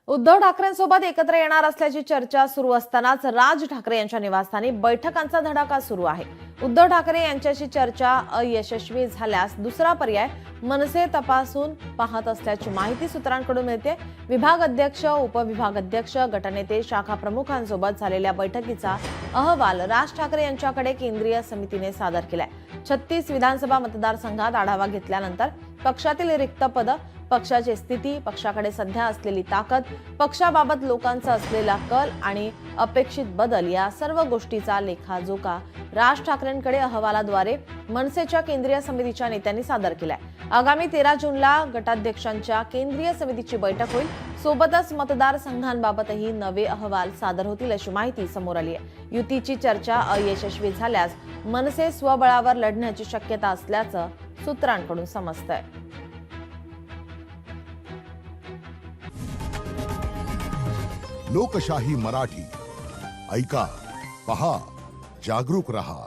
उद्धव ठाकरेंसोबत एकत्र येणार असल्याची चर्चा सुरू असतानाच राज ठाकरे यांच्या निवासस्थानी बैठकांचा धडाका सुरू आहे। उद्धव ठाकरे यांच्याशी चर्चा अयशस्वी झाल्यास दुसरा पर्याय मनसे तपासून पाहत असल्याची माहिती सूत्रांकडून मिळते। विभाग अध्यक्ष, उपविभाग अध्यक्ष, गटनेते, शाखा प्रमुखांसोबत झालेल्या बैठकीचा अहवाल राज ठाकरे यांच्याकडे केंद्रीय समितीने सादर केलाय। 36 विधानसभा मतदारसंघात आढावा घेतल्यानंतर पक्षातील रिक्त पद, पक्षाची स्थिती, पक्षाकडे सध्या असलेली ताकद, पक्षाबाबत लोकांचा असलेला कल आणि अपेक्षित बदल या सर्व गोष्टीचा लेखाजोखा राज ठाकरेंकडे अहवालाद्वारे मनसेच्या केंद्रीय समितीच्या नेत्यांनी सादर केलाय। आगामी 13 जूनला गटाध्यक्षांच्या केंद्रीय समितीची बैठक होईल। सोबतच मतदारसंघांबाबतही नवे अहवाल सादर होतील अशी माहिती समोर आली आहे। युतीची चर्चा अयशस्वी झाल्यास मनसे स्वबळावर लढण्याची शक्यता असल्याचं सूत्रांकडून समजतंय। लोकशाही मराठी ऐका, पहा, जागरूक रहा।